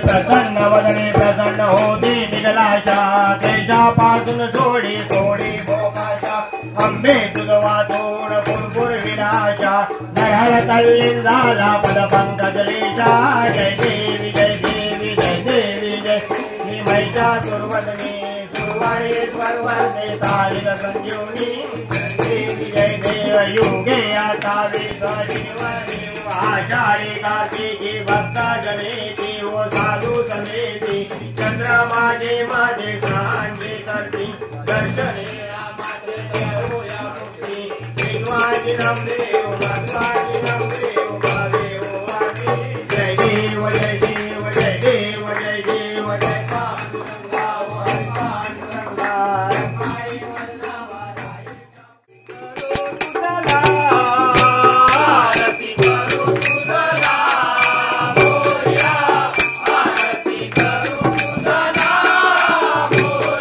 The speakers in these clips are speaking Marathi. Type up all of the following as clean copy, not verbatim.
प्रसन्न वदने प्रसन्न होती निगलाशा तेजा पासून थोडी थोडी भोगाशा अंबे तुझवा थोड भुरभुर विनाशा नरहर कल्लीन झाला पद पंकज लेशा जय देवी जय देवी जय देवी जय श्री महिषासुरवदने सुरवारेश्वर वरदे तारिक संजीवनी जय देव युगे आता आषाढी कार्तिकी भक्ता जनेती हो साधू समेती चंद्रमा माझे सांजे करती दर्शने माझे देवया मुक्ती देवाजिनम देव भगवाजिनम देव महादेव वाणी जय देव जय देव जय देव जय देव जय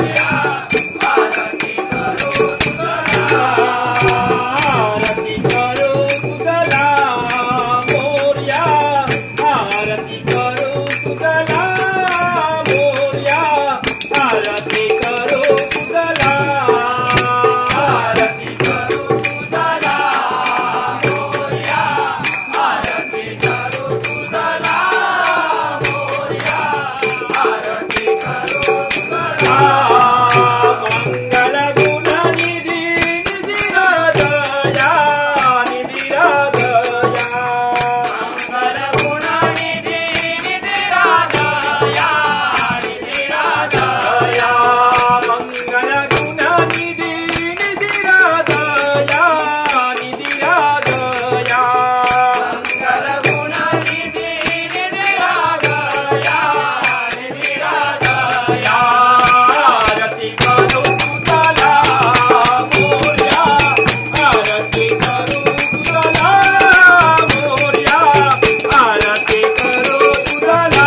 Yeah. तुझला मोरया आरती करू तुझला आरती करू तुझला मोरया आरती करू तुझला मोरया आरती करू तुझला मंगल गुण निधी निधी राधया निधी राधया मंगल गुण निधी निधी राधया निधी राधया मंगल गुण निधी निधी राधया निधी राधया मंगल गुण निधी निधी राधया निधी राधया आरती करू तुझला मोरया आरती करू तुझला मोरया आरती करू तुझला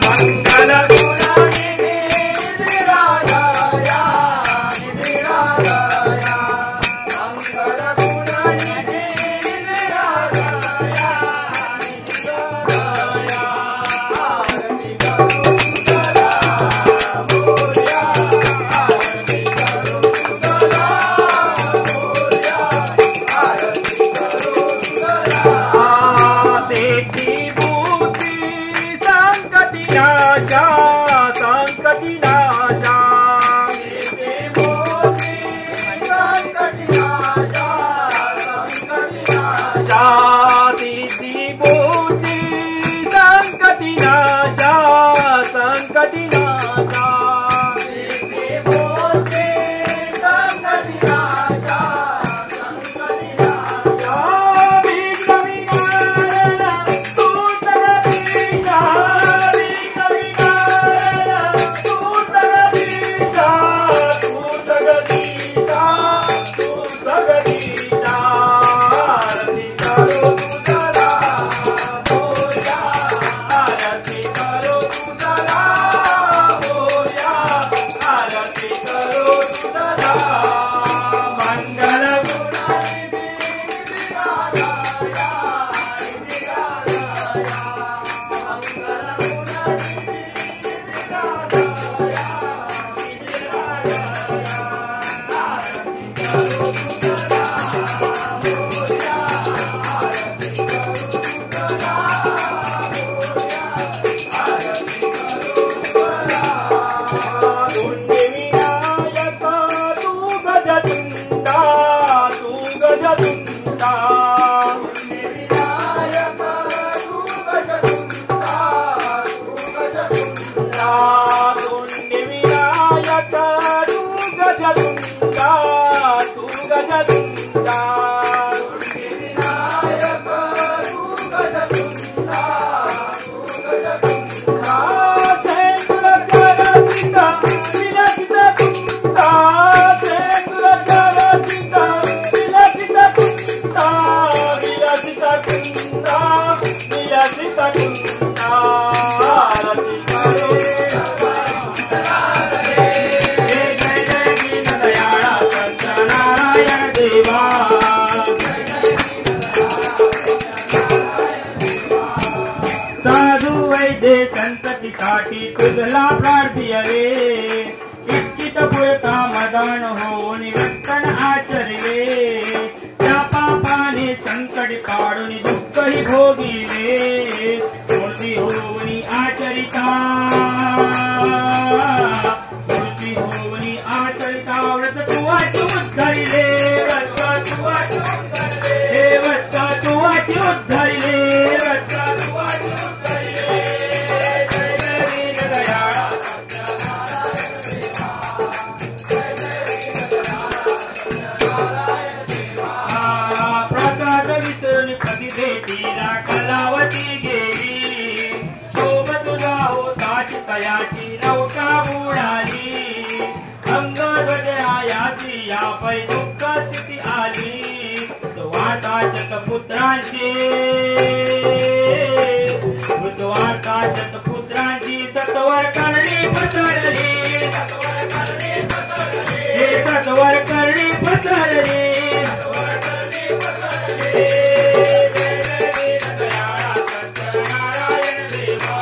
मंगल गुण निधी निधी राधया निधी राधया मंगल गुण निधी निधी राधया निधी राधया आरती करू तुझला मोरया आरती करू तुझला मोरया आरती करू तुझला सेठी बुद्धी संकटी नाशा संकटी नाशा सेठी बुद्धी संकटी नाशा संकटी नाशा सिद्धि बुद्धि संकटी नाशा संकटी नाशा सिद्धि बुद्धि संकटी नाशा संकटी नाशा विघ्न विनारण तू जगदीशा विघ्न विनारण तू जगदीशा तू जगदीशा तू जगदीशा आरती करू तुझला मोरया आरती करू तुझला मोरया आरती करू तुझला मंगल गुण निधी निधी राधया निधी राधया मंगल गुण निधी निधी राधया निधी राधया आरती करू तुझला मोरया आरती करू तुझला मोरया आरती करू तुझला धुंडी विनायक तू गजतुंडा तू गजतुंडा धुंडी विनायक तू गजतुंडा तू गजतुंडा धुंडी विनायक तू गजतुंडा तू गजतुंडा धुंडी विनायक तू गजतुंडा तू गजतुंडा शेंदूर चरचित विलसित तुंडा शेंदूर चरचित विलसित तुंडा विलसित तुंडा विलसित तुंडा आरती करू हे जय जय दीनदयाळा सत्यनारायण देवा साधू वैद्य संततीसाठी तुझला प्रार्थी रे इच्छित पुरता मदान होऊन वर्तन आचरले त्या पापाने संकट काढून दुःखही भोगिले मूर्ती होऊन आचरिता मूर्ती होऊन आचरिता व्रत तुवाची उद्धरिले व्रत तुवाची उद्धरिले हे व्रत तुवाची उद्धरिले व्रत तुवाची उद्धरिले जय जय दीनदयाळा सत्यनारायण देवा जय जय दीनदयाळा सत्यनारायण देवा प्रसाद वितरण कधी भेटीला कलावती गेली शोभ तुझा होताची तयाची नौका बुडाली अंगध्वजयाची या पै दुःख स्थिती आली वाटाचत पुत्रांची वाटाचत पुत्रांची सत्वर करणी पसरली सत्वर करणी पसरली जय जय दीनदयाळा सत्यनारायण देवा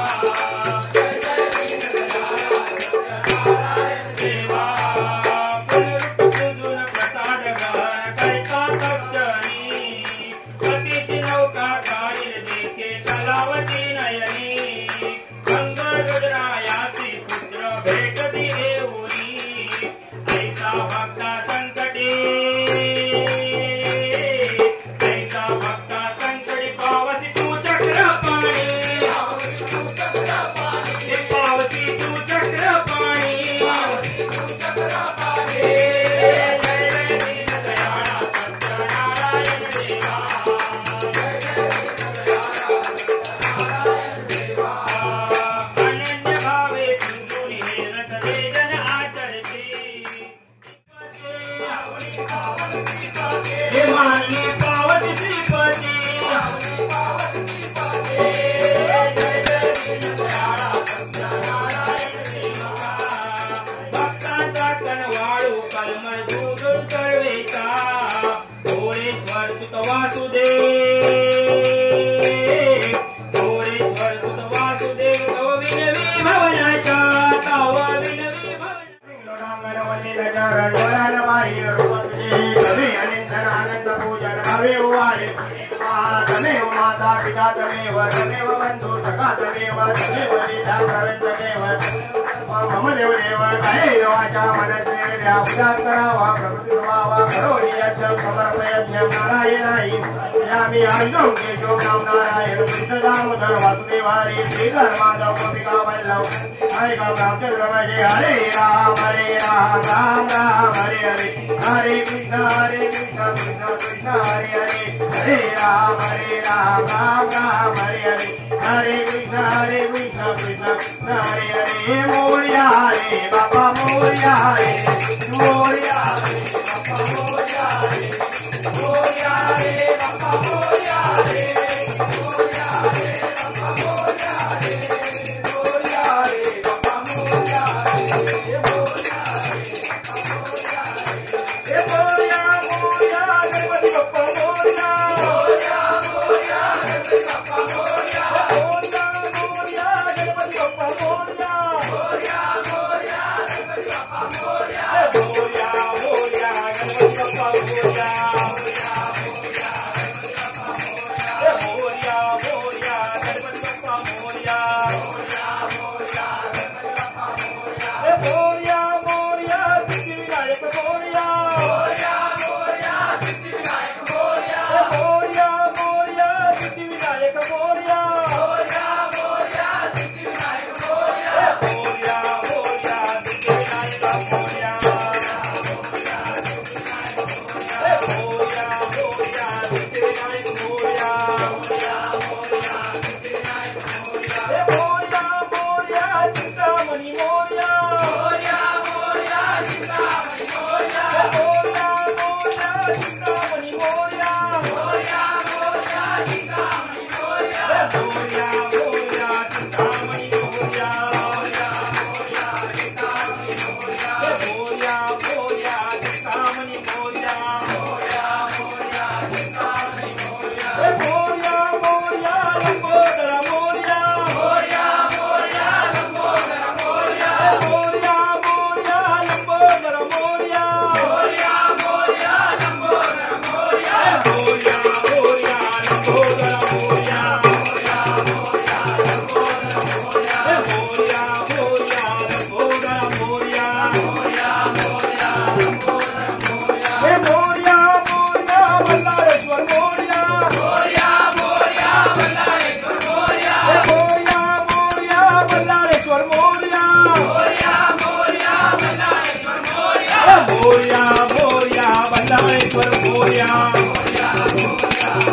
तमेव तमेव बंधु सखा तमेव तमेव लीला सर्वतमेव मम देव देव कायेन वाचा मनसेन्द्रिया उदात करावा प्रकृती भावा करोमि यज्ञं समर्पयज्ञं नारायणाय यामि आयुधं केशवं नाम नारायण कृष्ण दामोदर वासुदेवारि श्रीधर माधव गोपिका वल्लभ हरे रामचंद्र भजे हरे राम राम राम हरे हरे हरे कृष्ण कृष्ण कृष्ण हरे हरे हरे राम राम राम हरे हरे हरे कृष्ण कृष्ण कृष्ण हरे हरे मोरिया रे बाबा मोरिया रे मोरिया रे बाबा मोरिया रे मोरिया रे बाबा मोरिया रे मोरिया रे बाबा मोरिया रे मोरिया रे बाबा मोरिया रे मोरिया रे मोरिया मोरिया गणपति बप्पा मोरिया मोरिया मोरिया गणपति बप्पा मोरिया मोरिया मोरिया गणपति बप्पा मोरिया मोरिया मोरिया गणपति बप्पा मोरिया मोरिया मोरिया गणपति बप्पा मोरिया मोरिया मोरिया गणपति बप्पा मोरिया मोरिया मोरिया सिद्धि विनायक मोरिया मोरिया मोरिया सिद्धि विनायक मोरिया मोरिया मोरिया सिद्धि विनायक मोरिया मोरिया मोरिया सिद्धि विनायक मोरिया मोरिया मोरिया सिद्धि विनायक मोरिया मोरिया मोरिया सिद्धि विनायक मोरिया मोरिया मोरिया सिद्धि विनायक मोरिया मोरिया मोरिया चिंतामणि मोरिया मोरिया मोरिया चिंतामणि मोरिया मोरिया मोरिया चिंतामणि मोरिया मोरिया मोरिया चिंतामणि मोरिया मोरिया मोरिया चिंतामणि मोरिया मोरिया मोरिया चिंतामणि मोरिया मोरिया मोरिया चिंतामणि मोरिया मोरिया मोरिया चिंतामणि मोरिया मोरिया मोरिया लंबोदर मोरिया मोरिया मोरिया लंबोदर मोरिया मोरिया मोरिया लंबोदर मोरिया मोरिया मोरिया लंबोदर मोरिया मोरिया मोरिया लंबोदर मोरिया मोरिया मोरिया लंबोदर मोरिया मोरिया मोरिया लंबोदर मोरिया मोरिया मोरिया लंबोदर मोरिया मोरिया मोरिया बल्लाळेश्वर मोरिया मोरिया मोरिया बल्लाळेश्वर मोरिया मोरिया मोरिया बल्लाळेश्वर मोरिया मोरिया मोरिया बल्लाळेश्वर मोरिया मोरिया मोरिया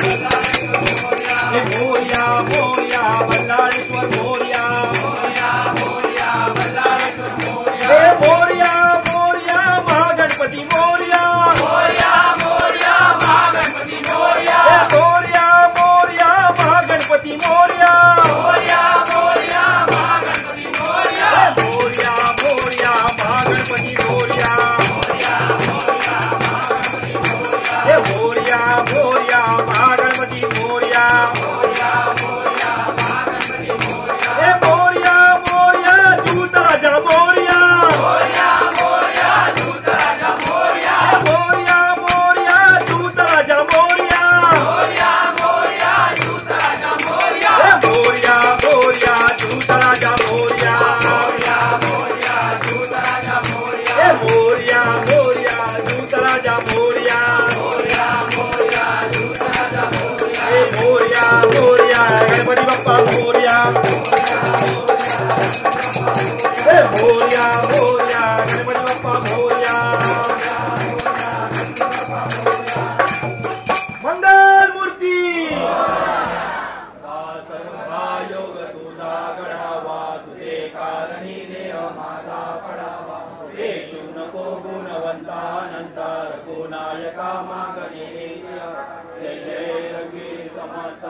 बल्लाळेश्वर मोरिया मोरिया मोरिया बल्लाळेश्वर मोरिया मोरिया मोरिया बल्लाळेश्वर मोरिया मोरिया मोरिया बल्लाळेश्वर मोरिया मोरिया मोरिया महागणपती मोरिया मोरिया मोरिया महागणपती मोरिया मोरिया मोरिया महागणपती मोरिया मोरिया मोरिया महागणपती मोरिया मोरिया मोरिया महागणपती मोरिया मोरिया मोरिया महागणपती मोरिया मोरिया मोरिया महागणपती मोरिया मोरिया मोरिया महागणपती मोरिया मोरिया मोरिया दूत राजा मोरिया मोरिया मोरिया दूत राजा मोरिया मोरिया मोरिया दूत राजा मोरिया मोरिया मोरिया दूत राजा मोरिया मोरिया मोरिया दूत राजा मोरिया मोरिया मोरिया दूत राजा मोरिया मोरिया मोरिया दूत राजा मोरिया मोरिया मोरिया दूत राजा मोरिया मोरिया मोरिया गणपती बाप्पा मोरिया मोरिया मोरिया गणपती बाप्पा मोरिया मंगल मूर्ती सर्वा योग तुझा गडावा तुझे कारणी देह माझा पडावा देशू नको गुणवंता नंतर गुणायका मागणे जय जय रंगी समर्थ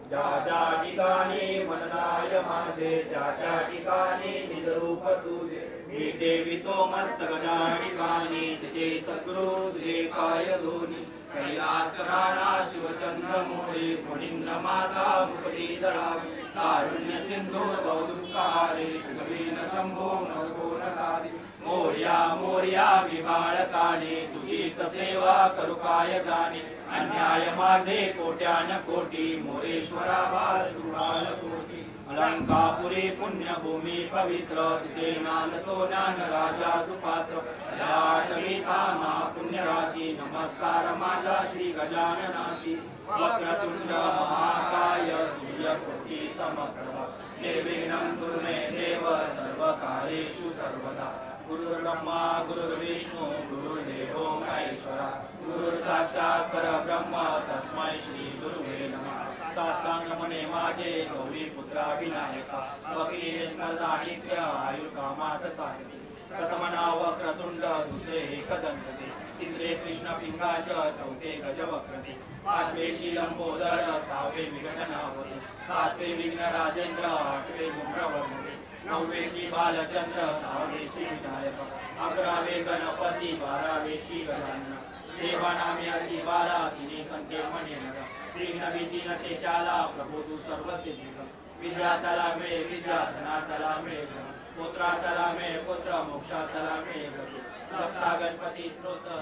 ज्या ज्या ठिकाणी मननाय माझे ज्या त्या ठिकाणी निज रूप तुझे मी देवी तो मस्तक ज्या ठिकाणी तुझे सद्गुरु तुझे पाय धोनी कैलास राणा शिवचंद्र मोळे मुनींद्र माता मुक्ती दळावी कारुण्य सिंधू बहुदुःखारे कवीन शंभो नवगोनकारे मोर्या मोर्या विबाळकाने तुझी मीच सेवा करू काय जाणे अन्याय माझे कोट्यान कोटी मोरेश्वरा बाल तुबाल कोटी अलंकापुरी पुण्यभूमी पवित्र तिथे नांदतो ज्ञान राजा सुपात्र आठवी थाना पुण्यराशी नमस्कार माझा श्री गजाननाशी वक्रतुंड महाकाय सूर्यकोटी समप्रभा निर्विघ्नं कुरु मे देव सर्वकार्येषु सर्वदा गुरुर्ब्रह्मा गुरुर्विष्णु गुरुर्देवो महेश्वरा गुरुर्साक्षात् परब्रह्म तस्मै श्री गुरुवे नमः साष्टांग नमने माझे गौरी पुत्रा विनायका वक्री स्मरता नित्य आयुर्कामात साधते प्रथम नाव वक्रतुंड दुसरे एकदंतते तिसरे कृष्ण पिंगाच चौथे गजवक्रते पाचवे शीलंबोदर सहावे विघ्ननावते सातवे विघ्न राजेंद्र आठवे गुम्रवर्णते नववे श्री बालचंद्र दहावे श्री विनायक अकरावे गणपती बारावे श्री गजानन देवानामे अशी बारा तिने संख्ये म्हणेनर विघ्न भीतीन त्याला प्रभू तू सर्व सिद्धिक विद्यार्थ्याला मिळे विद्या धनार्थ्याला मिळे पुत्रार्थ्याला मिळे पुत्र मोक्षार्थ्याला मिळे जपता गणपती स्तोत्र